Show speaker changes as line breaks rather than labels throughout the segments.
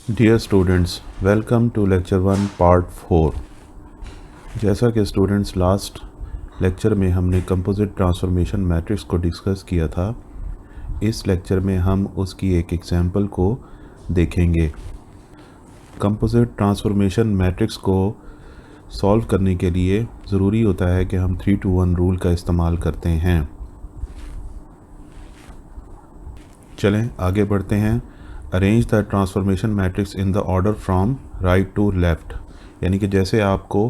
Dear students, welcome to lecture 1 part 4। जैसा कि students last lecture में हमने कंपोजिट ट्रांसफॉर्मेशन मैट्रिक्स को डिस्कस किया था, इस लेक्चर में हम उसकी एक एग्जांपल को देखेंगे। कंपोजिट ट्रांसफॉर्मेशन मैट्रिक्स को सॉल्व करने के लिए ज़रूरी होता है कि हम 3-to-1 रूल का इस्तेमाल करते हैं। चलें आगे बढ़ते हैं। Arrange the transformation matrix in the order from right to left, यानी कि जैसे आपको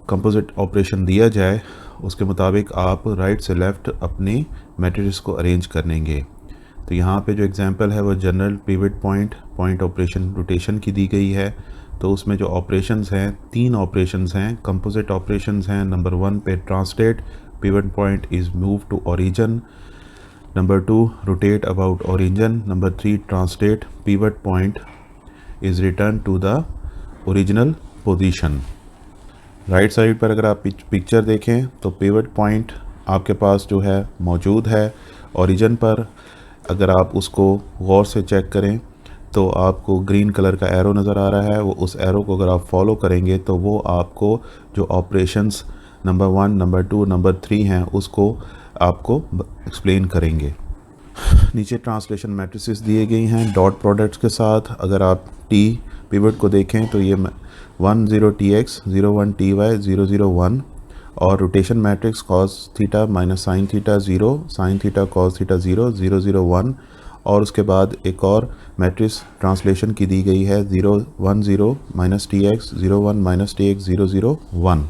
कंपोजिट ऑपरेशन दिया जाए उसके मुताबिक आप राइट से लेफ़्ट अपनी मैट्रिक्स को अरेंज करेंगे। तो यहाँ पे जो एग्जांपल है वो general pivot point operation rotation की दी गई है। तो उसमें जो ऑपरेशंस हैं, 3 ऑपरेशंस हैं, कंपोजिट ऑपरेशंस हैं। नंबर 1 पे translate pivot point is move to origin. Number 2, rotate about origin. Number 3, translate pivot point is returned to the original position. Right side पर अगर आप पिक्चर देखें तो पिवट पॉइंट आपके पास जो है मौजूद है ओरिजिन पर। अगर आप उसको गौर से चेक करें तो आपको ग्रीन कलर का एरो नज़र आ रहा है। वो उस एरो को अगर आप फॉलो करेंगे तो वो आपको जो ऑपरेशंस नंबर 1, नंबर 2, नंबर 3 हैं उसको आपको एक्सप्लेन करेंगे। नीचे ट्रांसलेशन मैट्रिसेस दिए गई हैं डॉट प्रोडक्ट्स के साथ। अगर आप टी पिवट को देखें तो ये 10tx 01ty 001 और rotation matrix cos theta minus sine theta 0 sign theta cos theta 0 001 और उसके बाद एक और मैट्रिक्स ट्रांसलेशन की दी गई है 010 minus t x 01 minus t x 001।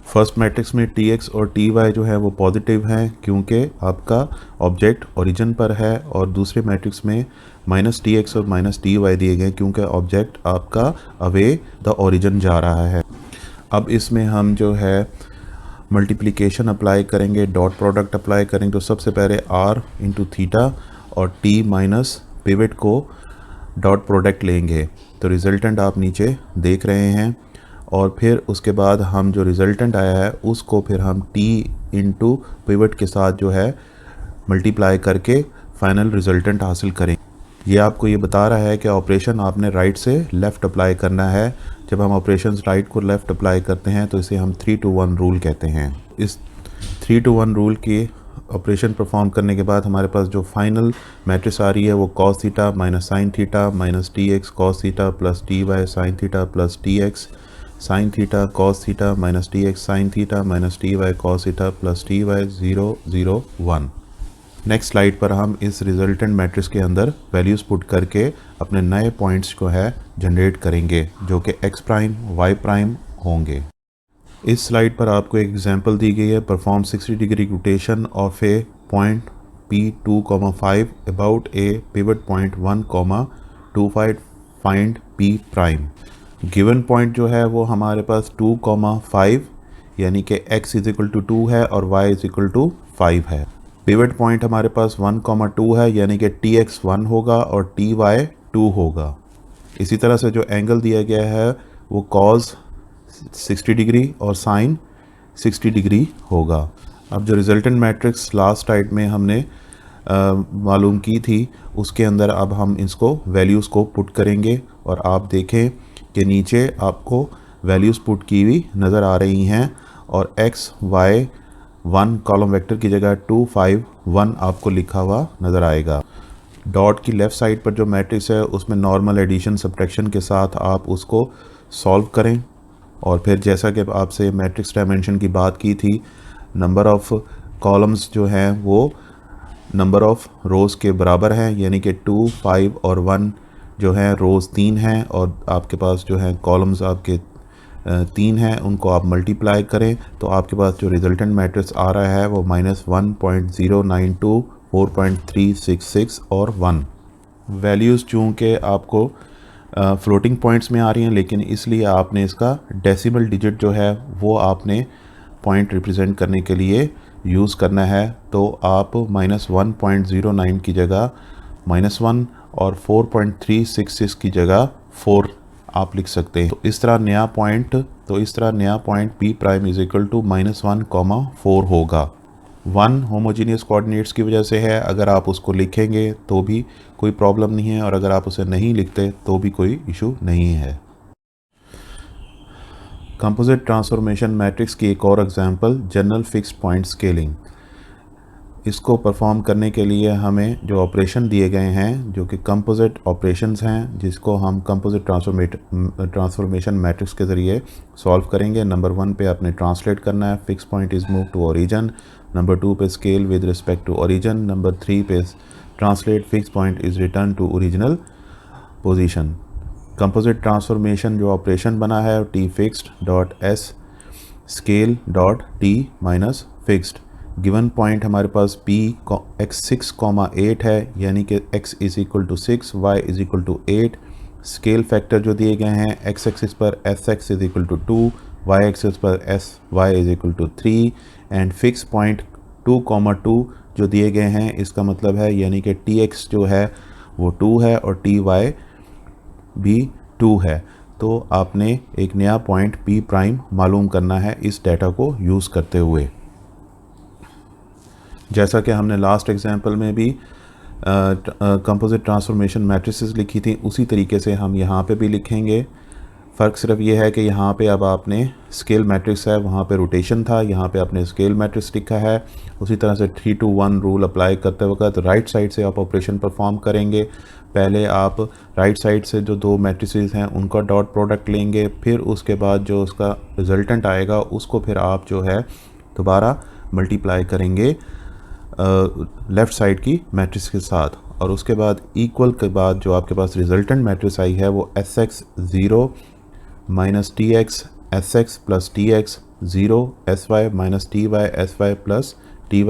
First matrix में टी एक्स और टी वाई जो है वो पॉजिटिव हैं क्योंकि आपका ऑब्जेक्ट ओरिजिन पर है, और दूसरे मैट्रिक्स में माइनस टी एक्स और माइनस टी वाई दिए गए क्योंकि ऑब्जेक्ट आपका अवे द ओरिजिन जा रहा है। अब इसमें हम जो है मल्टीप्लिकेशन अप्लाई करेंगे, डॉट प्रोडक्ट अप्लाई करेंगे। तो सबसे पहले आर इंटू थीटा और T minus pivot co dot product लेंगे। तो रिजल्टेंट आप नीचे देख रहे हैं, और फिर उसके बाद हम जो रिज़ल्टेंट आया है उसको फिर हम t इंटू पिवट के साथ जो है मल्टीप्लाई करके फाइनल रिज़ल्टेंट हासिल करें। ये आपको ये बता रहा है कि ऑपरेशन आपने राइट से लेफ़्ट अप्लाई करना है। जब हम ऑपरेशन राइट को लेफ़्ट अप्लाई करते हैं तो इसे हम 3-to-1 रूल कहते हैं। इस 3-to-1 रूल के ऑपरेशन परफॉर्म करने के बाद हमारे पास जो फाइनल मैट्रिक्स आ रही है वो cos theta minus sine theta minus t x cos theta plus t y sine theta plus t x sine theta cos theta minus t x sine theta minus t y cos theta plus t y 001। Next slide पर हम इस resultant matrix के अंदर values put करके अपने नए points को है जनरेट करेंगे जो कि एक्स प्राइम वाई प्राइम होंगे। इस स्लाइड पर आपको एक एग्जांपल दी गई है। Perform 60 degree rotation of A point P2,5 about A pivot point 1,25 find P prime. Given point जो है वो हमारे पास 2,5 यानी कि x इज इक्वल टू 2 है और y इज इक्वल टू 5 है। पिवट पॉइंट हमारे पास 1,2 है यानी कि tx 1 होगा और ty 2 होगा। इसी तरह से जो एंगल दिया गया है वो cos 60 डिग्री और sin 60 डिग्री होगा। अब जो रिजल्टेंट मैट्रिक्स लास्ट स्लाइड में हमने मालूम की थी उसके अंदर अब हम इसको वैल्यूज़ को पुट करेंगे, और आप देखें कि नीचे आपको वैल्यूज़ पुट की हुई नज़र आ रही हैं, और x y 1 कॉलम वेक्टर की जगह 2 5 1 आपको लिखा हुआ नज़र आएगा। डॉट की लेफ़्ट साइड पर जो मैट्रिक्स है उसमें नॉर्मल एडिशन सब्ट्रैक्शन के साथ आप उसको सॉल्व करें, और फिर जैसा कि आपसे मैट्रिक्स डायमेंशन की बात की थी, नंबर ऑफ़ कॉलम्स जो हैं वो नंबर ऑफ़ रोज़ के बराबर हैं, यानी कि 2 5 और 1 जो है रोज़ 3 हैं और आपके पास जो है कॉलम्स आपके 3 हैं। उनको आप मल्टीप्लाई करें तो आपके पास जो रिजल्टेंट मैट्रिक्स आ रहा है वो -1.092 4.366 और 1। वैल्यूज़ चूँकि आपको फ्लोटिंग पॉइंट्स में आ रही हैं, लेकिन इसलिए आपने इसका डेसिमल डिजिट जो है वो आपने पॉइंट रिप्रेजेंट करने के लिए यूज़ करना है। तो आप -1.09 की जगह -1 और 4.366 की जगह 4 आप लिख सकते हैं। तो इस तरह नया point P prime is equal to -1, 4 होगा। वन होमोजीनियस कोऑर्डिनेट्स की वजह से है, अगर आप उसको लिखेंगे तो भी कोई प्रॉब्लम नहीं है और अगर आप उसे नहीं लिखते तो भी कोई इशू नहीं है। कंपोजिट ट्रांसफॉर्मेशन मैट्रिक्स की एक और example general fixed point scaling. इसको परफॉर्म करने के लिए हमें जो ऑपरेशन दिए गए हैं जो कि कंपोजिट ऑपरेशंस हैं, जिसको हम कंपोजिट ट्रांसफॉर्मेशन मैट्रिक्स के ज़रिए सॉल्व करेंगे। नंबर 1 पे आपने ट्रांसलेट करना है, fix point is move to origin. Number 2 पे scale with respect to origin. Number 3 पे translate fix point is return to original position. Composite transformation जो ऑपरेशन बना है t fixed dot s scale dot t minus fixed. Given point हमारे पास p x6,8 है, यानी कि x is equal to 6, y is equal to 8। Scale factor जो दिए गए हैं x एक्सिस पर sx is equal to 2, y axis पर sy is equal to 3 and fix point 2,2 जो दिए गए हैं, इसका मतलब है यानी कि tx जो है वो 2 है और ty भी 2 है। तो आपने एक नया पॉइंट p प्राइम मालूम करना है इस डेटा को यूज़ करते हुए। जैसा कि हमने लास्ट एग्जांपल में भी कंपोजिट ट्रांसफॉर्मेशन मैट्रिसेस लिखी थी, उसी तरीके से हम यहाँ पे भी लिखेंगे। फ़र्क सिर्फ ये है कि यहाँ पे अब आपने स्केल मैट्रिक्स है, वहाँ पे रोटेशन था, यहाँ पे आपने स्केल मैट्रिक्स लिखा है। उसी तरह से 3 to 1 रूल अप्लाई करते वक्त राइट साइड से आप ऑपरेशन परफॉर्म करेंगे। पहले आप राइट साइड से जो दो मैट्रिसेस हैं उनका डॉट प्रोडक्ट लेंगे, फिर उसके बाद जो उसका रिजल्टेंट आएगा उसको फिर आप जो है दोबारा मल्टीप्लाई करेंगे लेफ़्ट साइड की मैट्रिक्स के साथ, और उसके बाद इक्वल के बाद जो आपके पास रिजल्टेंट मैट्रिक्स आई है वो sx 0 minus tx sx plus tx 0 sy minus ty sy plus ty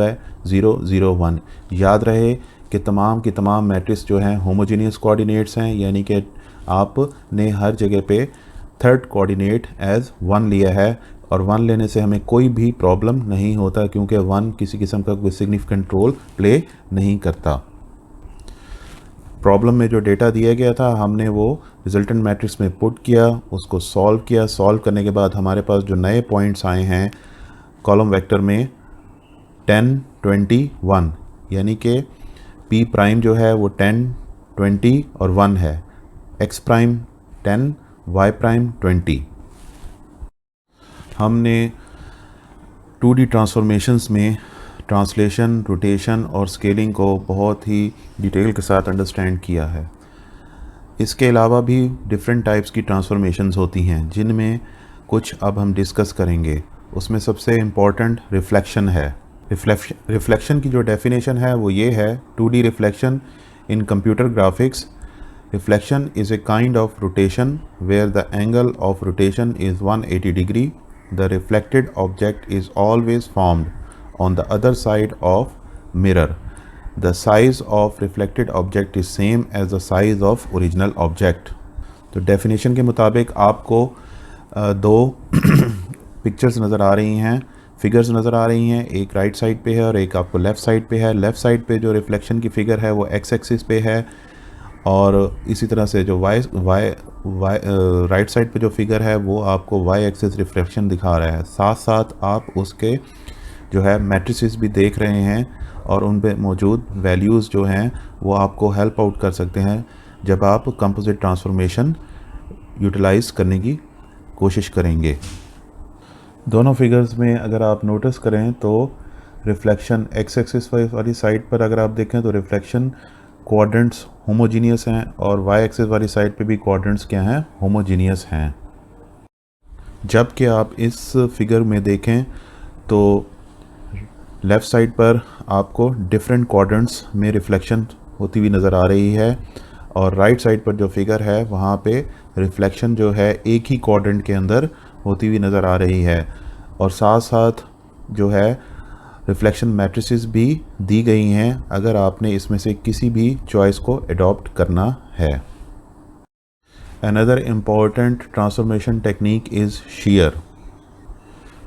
0 0 1। याद रहे कि तमाम की तमाम मैट्रिक्स जो हैं होमोजीनियस कोऑर्डिनेट्स हैं, यानी कि आपने हर जगह पे थर्ड कोऑर्डिनेट एज 1 लिया है और 1 लेने से हमें कोई भी प्रॉब्लम नहीं होता क्योंकि 1 किसी किस्म का कोई सिग्निफिकेंट रोल प्ले नहीं करता। प्रॉब्लम में जो डेटा दिया गया था हमने वो रिजल्टेंट मैट्रिक्स में पुट किया, उसको सॉल्व किया। सॉल्व करने के बाद हमारे पास जो नए पॉइंट्स आए हैं कॉलम वेक्टर में 10 20 1, यानी कि p प्राइम जो है वो 10 20 और 1 है, x प्राइम 10 y प्राइम 20। हमने 2D ट्रांसफॉर्मेशंस में ट्रांसलेशन, रोटेशन और स्केलिंग को बहुत ही डिटेल के साथ अंडरस्टैंड किया है। इसके अलावा भी डिफरेंट टाइप्स की ट्रांसफॉर्मेशंस होती हैं जिनमें कुछ अब हम डिस्कस करेंगे। उसमें सबसे इम्पॉर्टेंट रिफ्लेक्शन है। रिफ्लेक्शन की जो डेफिनेशन है वो ये है, 2D reflection in computer graphics, reflection is a kind of rotation where the angle of rotation is 180 degree. The reflected object is always formed on the other side of mirror. The size of reflected object is same as the size of original object. तो definition के मुताबिक आपको दो pictures नज़र आ रही हैं, figures नज़र आ रही हैं, एक राइट साइड पे है और एक आपको लेफ़्ट साइड पे है। लेफ़्ट साइड पे जो रिफ्लेक्शन की फ़िगर है वो x एक्सिस पे है और इसी तरह से जो राइट साइड पे जो फिगर है वो आपको y एक्सिस रिफ्लेक्शन दिखा रहा है। साथ साथ आप उसके जो है मैट्रिसेस भी देख रहे हैं और उन पे मौजूद वैल्यूज़ जो हैं वो आपको हेल्प आउट कर सकते हैं जब आप कंपोजिट ट्रांसफॉर्मेशन यूटिलाइज़ करने की कोशिश करेंगे। दोनों फिगर्स में अगर आप नोटिस करें तो रिफ्लेक्शन x एक्सिस वाली साइड पर अगर आप देखें तो रिफ्लेक्शन क्वाड्रेंट्स होमोजीनियस हैं और y एक्सिस वाली साइड पे भी क्वाड्रेंट्स क्या हैं, होमोजीनियस हैं। जबकि आप इस फिगर में देखें तो लेफ़्ट साइड पर आपको डिफरेंट क्वाड्रेंट्स में रिफ्लेक्शन होती हुई नज़र आ रही है और राइट साइड पर जो फिगर है वहाँ पे रिफ्लेक्शन जो है एक ही क्वाड्रेंट के अंदर होती हुई नज़र आ रही है और साथ साथ जो है रिफ्लेक्शन मैट्रिसेस भी दी गई हैं अगर आपने इसमें से किसी भी चॉइस को अडॉप्ट करना है। Another important transformation technique is shear.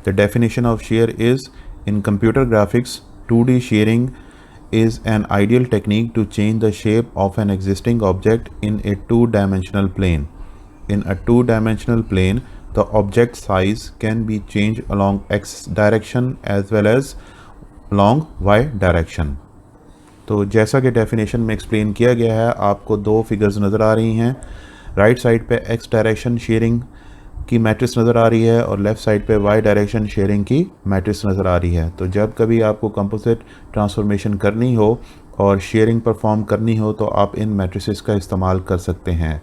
The definition of shear is, in computer graphics, 2D shearing is an ideal technique to change the shape of an existing object in a two-dimensional plane. In a two-dimensional plane, the object size can be changed along x direction as well as along y direction. तो जैसा कि definition में explain किया गया है, आपको दो figures नज़र आ रही हैं। राइट साइड पे एक्स डायरेक्शन शेयरिंग की मैट्रिक्स नज़र आ रही है और लेफ़्ट साइड पे वाई डायरेक्शन शेयरिंग की मैट्रिक्स नज़र आ रही है। तो जब कभी आपको कंपोजिट ट्रांसफॉर्मेशन करनी हो और शेयरिंग परफॉर्म करनी हो तो आप इन मैट्रिसेस का इस्तेमाल कर सकते हैं।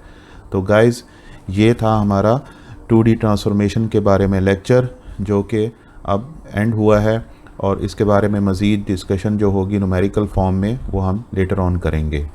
तो गाइज़, ये था हमारा 2D ट्रांसफॉर्मेशन के बारे में लेक्चर, जो कि अब एंड हुआ है, और इसके बारे में मज़ीद डिस्कशन जो होगी न्यूमेरिकल फॉर्म में वो हम लेटर ऑन करेंगे।